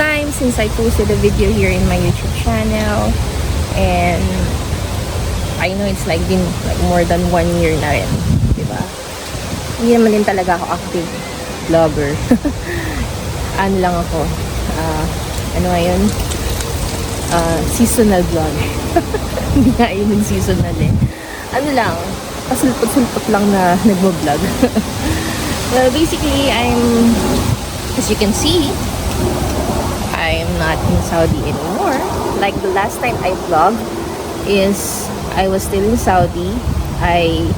time since I posted a video here in my YouTube channel. And I know it's like been like more than 1 year na rin. Diba? Hindi naman din talaga ako active vlogger. Ano lang ako. Ano ngayon? Seasonal vlog. Hindi nga yun yung seasonal eh. Ano lang, pasulpot-sulpot lang na nagbo-vlog. Well, basically, as you can see, I'm not in Saudi anymore. Like the last time I vlogged is I was still in Saudi. I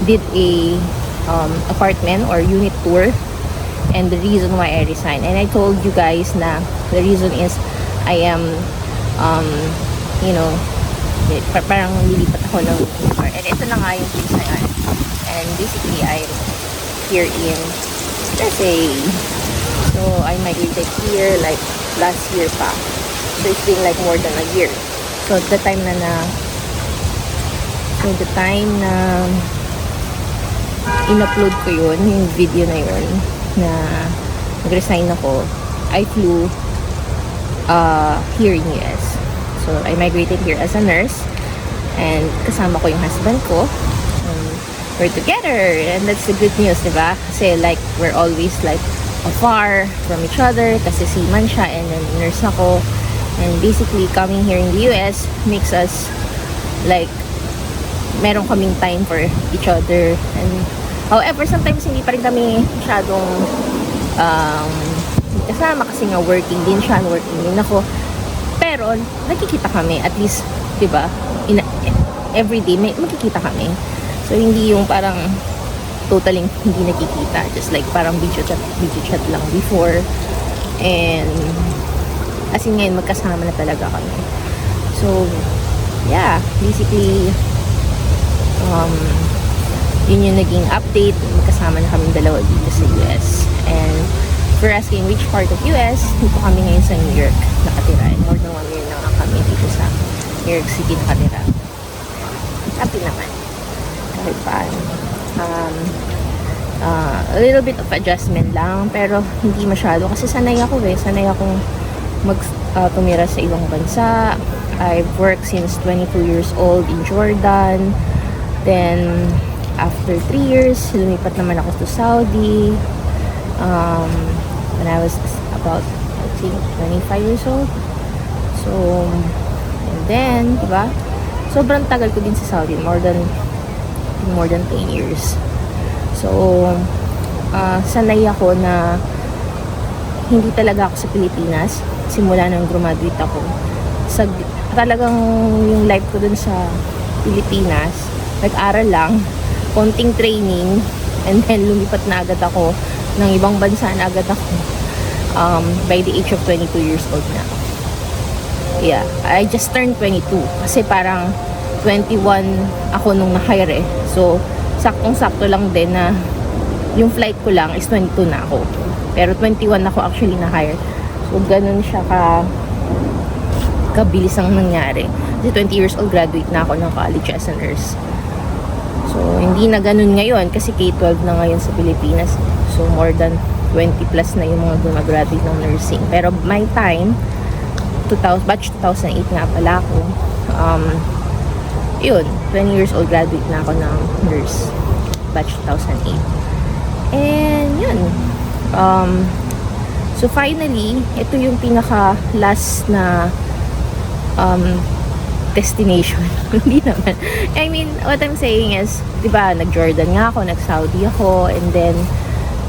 did a apartment or unit tour, and the reason why I resigned. And I told you guys na the reason is I am parang lilipat ako ng car. And ito na nga yung place na yan. And basically, I'm here in USA. So, I migrated here like last year pa. So, it's been like more than a year. So, the time na in-upload ko yun, yung video na yun, na nag-resign ako, I flew here in US. So, I migrated here as a nurse. And kasama ko yung husband ko. We're together. And that's the good news, diba? Kasi like, we're always like afar from each other. Kasi seaman siya and then nurse ako. And basically, coming here in the US makes us like, meron kaming time for each other. And however, sometimes hindi pa rin kami masyadong kasama kasi nga working din siya, working din ako. Pero, nakikita kami, at least, diba, everyday, makikita kami. So, hindi yung parang totally hindi nakikita. Just like, parang video chat lang before. And, as in ngayon, magkasama na talaga kami. So, yeah, basically, yun yung naging update. Magkasama na kami dalawa dito sa US. And, for asking which part of US, dito kami ngayon sa New York nakatira. And more than 1 year na nga kami dito sa New York City nakatira. Happy naman. Kahit paano. A little bit of adjustment lang, pero hindi masyado. Kasi sanay ako eh. Sanay akong tumira sa ibang bansa. I've worked since 22 years old in Jordan. Then, after 3 years, lumipat naman ako to Saudi. When I was about, I think, 25 years old. So, and then, diba? Sobrang tagal ko din sa Saudi. More than 10 years. So, sanay ako na hindi talaga ako sa Pilipinas. Simula nang graduate ako. Talagang yung life ko dun sa Pilipinas, nag-aral lang, konting training, and then lumipat na agad ako ng ibang bansa na agad ako by the age of 22 years old na. Yeah, I just turned 22 kasi parang 21 ako nung na-hire eh. So, saktong-sakto lang din na yung flight ko lang is 22 na ako. Pero 21 ako actually na-hire. So, ganun siya kabilis ang nangyari. Kasi 20 years old, graduate na ako ng college as a nurse. So, hindi na ganun ngayon kasi K-12 na ngayon sa Pilipinas. So, more than 20 plus na yung mga gumagraduate ng nursing. Pero my time, batch 2008 nga pala ako. Yun, 20 years old graduate na ako ng nurse. Batch 2008. And yun. So, finally, ito yung pinaka-last na destination. Hindi naman. I mean, what I'm saying is, di ba, nag-Jordan nga ako, nag-Saudi ako, and then,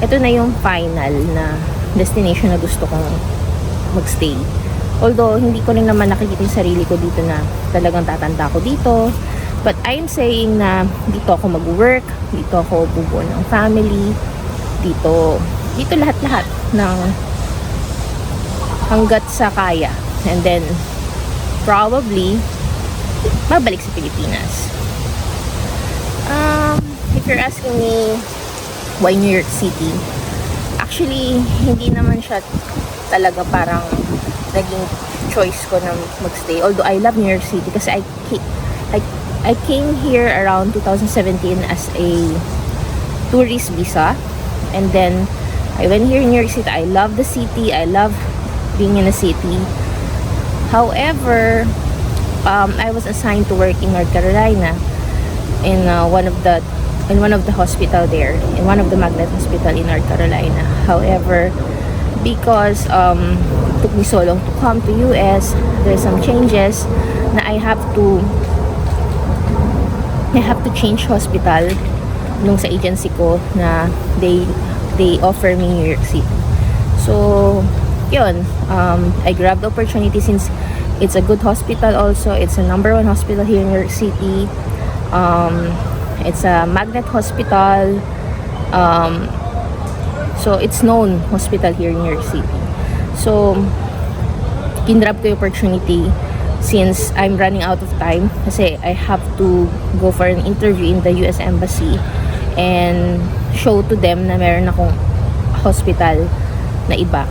ito na yung final na destination na gusto kong magstay. Although, hindi ko rin naman nakikita yung sarili ko dito na talagang tatanda ko dito. But I'm saying na dito ako mag-work, dito ako bubuo ng family, dito lahat-lahat ng hanggat sa kaya. And then, probably, babalik sa Pilipinas. If you're asking me why New York City, actually, hindi naman siya talaga parang naging choice ko na magstay. Although I love New York City kasi I came here around 2017 as a tourist visa, and then I went here in New York City. I love the city. I love being in a city. However, I was assigned to work in North Carolina in one of the hospital there, in one of the magnet hospital in North Carolina. However, because it took me so long to come to US, there's some changes na I have to change hospital nung sa agency ko na they offer me New York City. So yun, I grabbed the opportunity since it's a good hospital also. It's a #1 hospital here in New York City. It's a magnet hospital. So it's known hospital here in New York City. So kinrab ko yung opportunity since I'm running out of time kasi I have to go for an interview in the US Embassy and show to them na meron akong hospital na iba.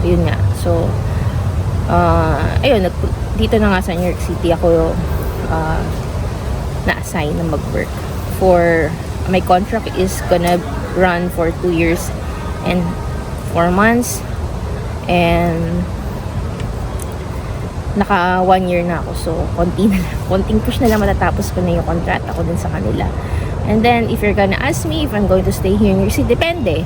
Yun nga. So ayun, dito na nga sa New York City ako na-assign na mag-work. For my contract is gonna run for 2 years and 4 months, and naka 1 year na ako, so konting push na lang matatapos ko na yung kontrata ko dun sa kanila. And then if you're gonna ask me if I'm going to stay here in New York City, depende.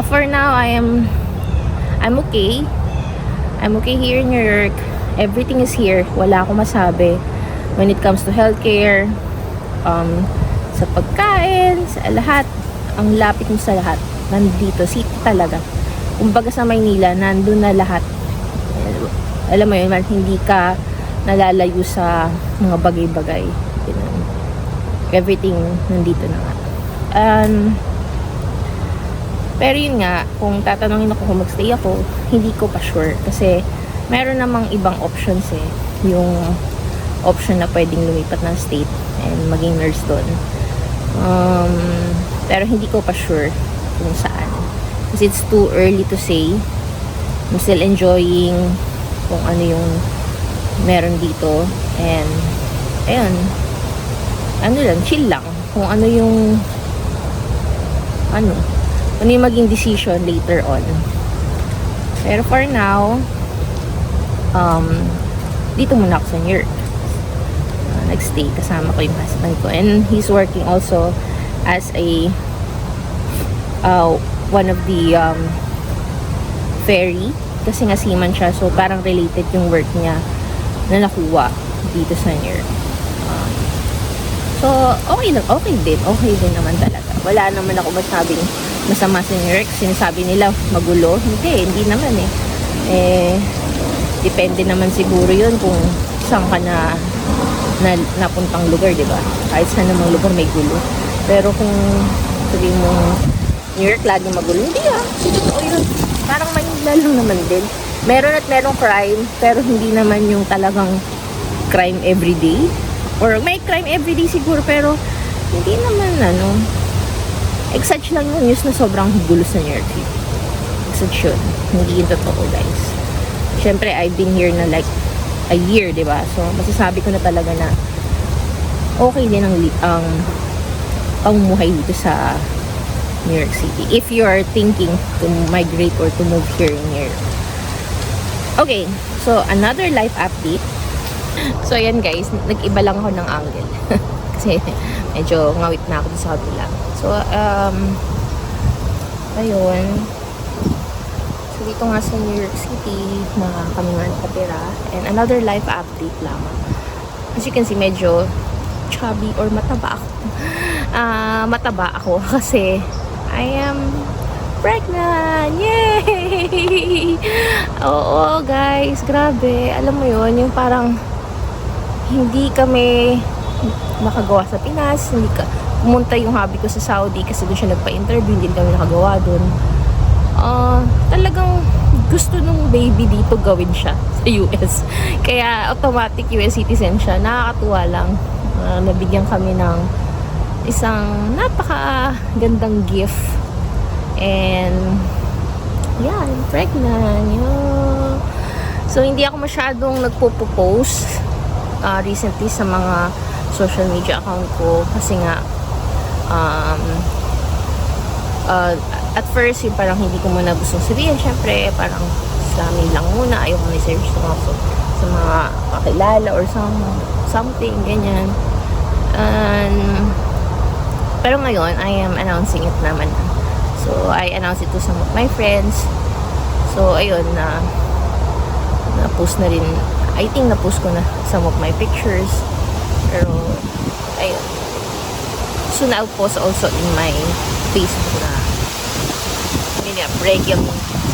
For now, I'm okay. I'm okay here in New York. Everything is here. Wala akong masabi when it comes to healthcare, sa pagkain, sa lahat. Ang lapit mo sa lahat. Nandito, city talaga. Kumbaga sa Maynila, nandun na lahat. Alam mo yun, hindi ka nalalayo sa mga bagay-bagay. Everything nandito na nga. Pero yun nga, kung tatanungin ako kung magstay ako, hindi ko pa sure. Kasi meron namang ibang options eh. Yung option na pwedeng lumipat ng state and maging nurse doon. Pero hindi ko pa sure kung saan. Kasi it's too early to say. I'm still enjoying kung ano yung meron dito. And, ayun. Ano lang, chill lang. Kung ano yung ano yung maging decision later on. Pero for now, dito muna ako sa New York. Nagstay kasama ko yung husband ko, and he's working also as a one of the ferry, kasi nga seaman siya, so parang related yung work niya na nakuha dito sa New York. So okay din naman talaga. Wala naman ako masabing masama sa New York. Sinasabi nila magulo, hindi naman depende naman siguro yun kung saan ka napuntang lugar, di ba? Kahit saan namang lugar may gulo. Pero kung sabihin mo New York laging magulo, hindi totoo yun. Parang Manila lang naman din. Merong crime, pero hindi naman yung talagang crime everyday. Or may crime everyday siguro, pero hindi naman exage lang yung news na sobrang gulo sa New York City. Exage yun. Hindi yung totoo, guys. Siyempre, I've been here na like a year, diba? So, masasabi ko na talaga na okay din ang pamumuhay dito sa New York City. If you are thinking to migrate or to move here in New York. Okay, so another life update. So, ayan guys, nag-iba lang ako ng angle. Kasi medyo ngawit na ako sa kabila. So, ayun. So, dito nga sa New York City na kami nga nakatira. And another life update lamang. As you can see, medyo chubby or mataba ako. Mataba ako kasi I am pregnant! Yay! Oo, guys. Grabe. Alam mo yun, yung parang hindi kami nakagawa sa Pinas. Pumunta yung hubby ko sa Saudi kasi doon siya nagpa-interview. Hindi kami nakagawa doon. Talagang gusto nung baby dito gawin siya sa US. Kaya automatic US citizen siya. Nakakatuwa lang. Nabigyan kami ng isang napaka-gandang gift. And yeah, I'm pregnant. Yeah. So, hindi ako masyadong nagpo-post recently sa mga social media account ko kasi nga at first yung parang hindi ko muna gustong sabihin, syempre parang sa amin lang muna. Ayoko may service sa mga kakilala or something, ganyan. And, pero ngayon, I am announcing it naman. So, I announced it to some of my friends. So, ayun, na-post na rin. I think na-post ko na some of my pictures. Pero, ayun. Soon I'll post also in my Facebook na break yung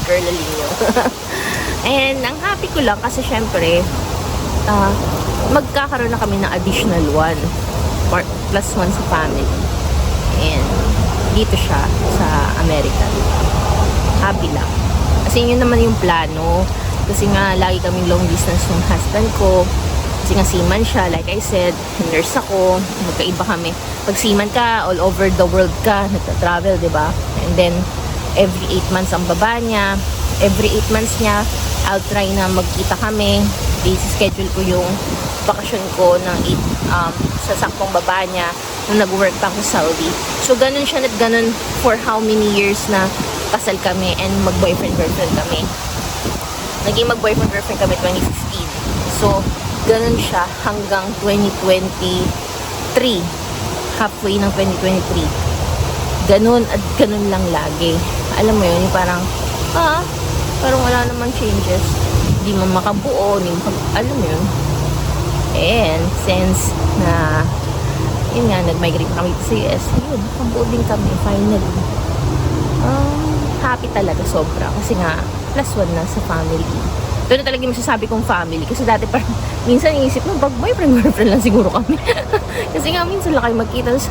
girly nyo. And ang happy ko lang kasi syempre magkakaroon na kami ng additional one plus one sa family. And dito siya sa America. Happy lang. Kasi yun naman yung plano. Kasi nga lagi kaming long distance yung husband ko. Kasi nga seaman siya, like I said, nurse ako, magkaiba kami. Pag seaman ka, all over the world ka, nagta-travel, diba? And then every 8 months ang baba niya. Every 8 months niya, I'll try na magkita kami. I-schedule ko yung bakasyon ko ng sa saktong baba niya nung nag-work pa ako sa Saudi. So, ganun siya at ganun for how many years na kasal kami and mag-boyfriend-girlfriend kami. Naging mag-boyfriend-girlfriend kami 2015. So, ganun siya hanggang 2023. Halfway ng 2023. Ganun at ganun lang lagi. Alam mo yun, yung parang parang wala namang changes. Hindi man makabuo, alam mo yun. And since na yun nga, nag-migrate kami sa US, yun, makabuo din kami finally. Happy talaga sobra kasi nga plus one na sa family. Ito na talaga yung masasabi kong family kasi dati parang minsan iisip mo pag boyfriend-girlfriend lang siguro kami. Kasi nga minsan lang kayo magkita sa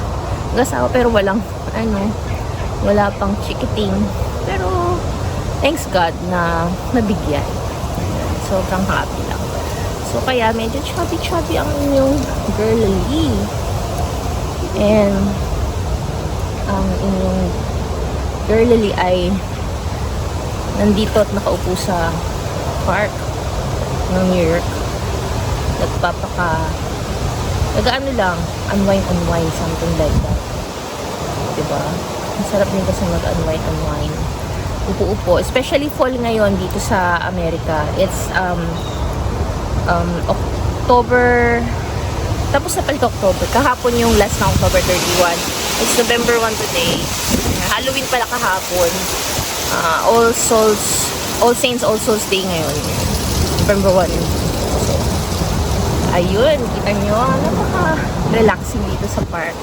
asawa pero wala pang chikiting. Pero thanks God na nabigyan. Sobrang happy lang. So kaya medyo chubby ang inyong girly. And ang inyong girly ay nandito at nakaupo sa park ng New York. Nag-ano lang, unwind, something like that. Diba? Ang sarap din kasi mag-unwind. Upo-upo. Especially fall ngayon dito sa Amerika. It's October, tapos na pala October. Kahapon yung last na October 31. It's November 1 today. Halloween pala kahapon. All Saints, All Souls Day ngayon. November 1. So, ayun, kita nyo, napaka-relaxing dito sa park.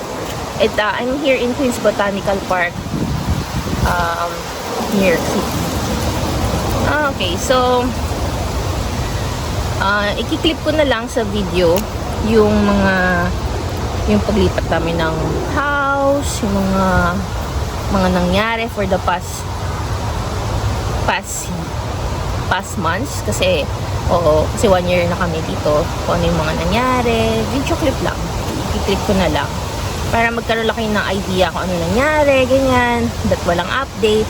I'm here in Queens Botanical Park, New York City. Okay, so, ikiklip ko na lang sa video yung paglipat namin ng house, yung mga nangyari for the past months kasi 1 year na kami dito. Kung ano yung mga nangyari, video clip lang, i-clip ko na lang para magkaroon lang kayo ng idea kung ano nangyari, ganyan, that walang update.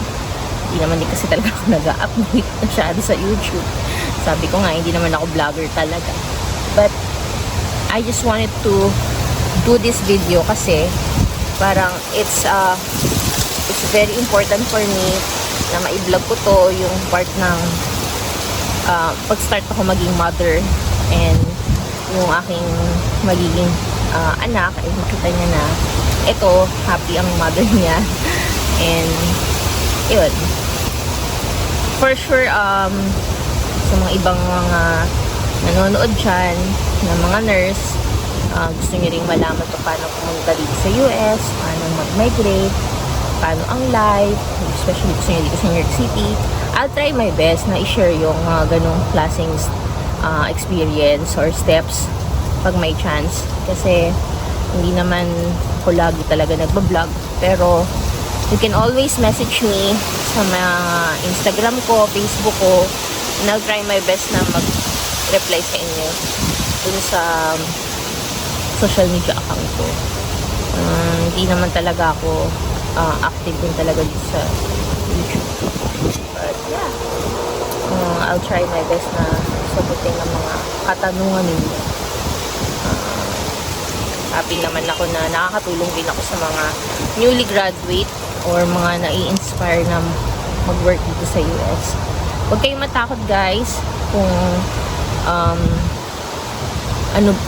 Hindi naman din kasi talaga ako nag-update masyado sa YouTube. Sabi ko nga, hindi naman ako vlogger talaga, but I just wanted to do this video kasi parang it's very important for me na ma-vlog ko to, yung part ng pag-start ako maging mother and yung aking magiging anak, ay makita niya na ito, happy ang mother niya. And yun, for sure sa mga ibang mga nanonood dyan na mga nurse, gusto nyo ring malaman kung paano pumunta dito sa US, paano mag-migrate, paano ang life, especially gusto nyo dito sa New York City. I'll try my best na i-share yung ganong klaseng experience or steps pag may chance. Kasi hindi naman ako lagi talaga nagbablog. Pero you can always message me sa mga Instagram ko, Facebook ko, and I'll try my best na mag-reply sa inyo dun sa social media account ko. Hindi naman talaga ako active din talaga dito sa YouTube. But yeah, I'll try my best na sagutin ang mga katanungan ninyo. Happy naman ako na nakakatulong din ako sa mga newly graduate or mga nai-inspire na mag-work dito sa US. Huwag kayong matakot guys kung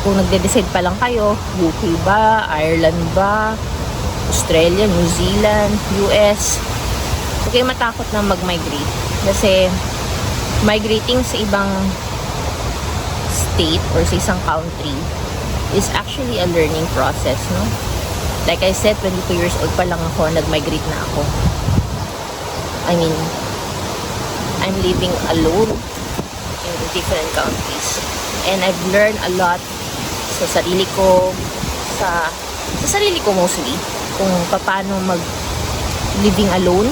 kung nagde-decide pa lang kayo, UK ba, Ireland ba, Australia, New Zealand, US. Huwag kayong matakot na mag-migrate. Kasi migrating sa ibang state or sa isang country is actually a learning process, no? Like I said, 22 years old pa lang ako, nag-migrate na ako. I mean, I'm living alone in different countries. And I've learned a lot sa sarili ko, sa sarili ko mostly, kung paano living alone,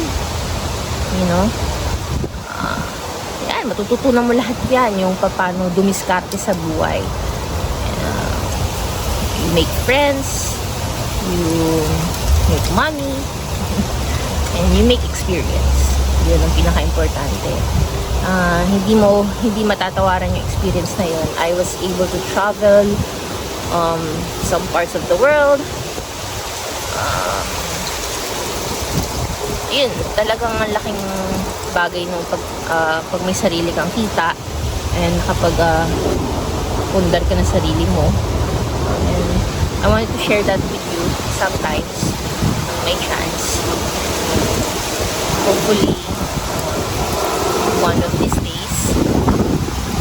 you know. Yan, matututunan mo lahat yan, yung paano dumiskarte sa buhay. You make friends, you make money, and you make experience. Yun ang pinaka-importante. Hindi matatawaran yung experience na yun. I was able to travel some parts of the world. Yun, talagang ang laking bagay nung pag may sarili kang kita and kapag pundar ka ng sarili mo. And I wanted to share that with you sometimes on my chance. Hopefully, one of these days,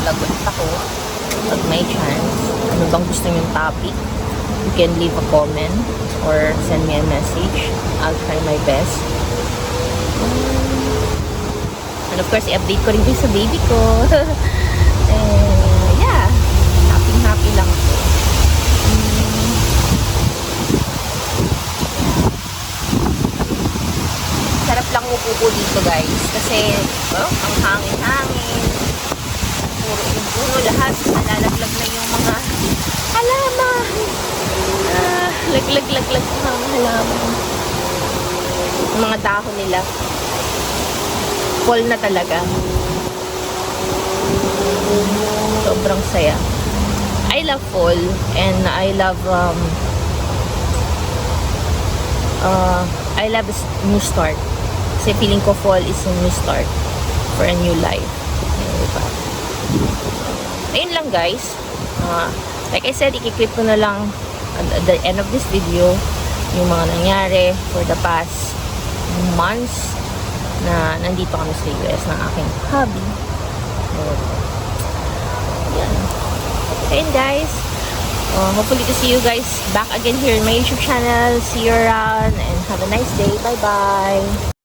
lagot ako pag may chance. Ano bang gusto nyong topic? You can leave a comment or send me a message. I'll try my best. And of course, i-update ko rin kayo sa baby ko. Yeah, happy lang ako. Sarap lang upo dito guys. Kasi, ang hangin-hangin. Puro yung puno lahat. Nalalaglag na yung mga halaman. Laglag yung mga halaman. Yung mga dahon nila. Fall na talaga. Sobrang saya. I love fall and I love a new start. Kasi feeling ko fall is a new start for a new life. Diba? Ayun lang guys. Like I said, i-clip ko na lang at the end of this video yung mga nangyari for the past months na nandito kami sa US ng aking hobby. Yan. Ayun guys. Hopefully to see you guys back again here in my YouTube channel. See you around and have a nice day. Bye bye.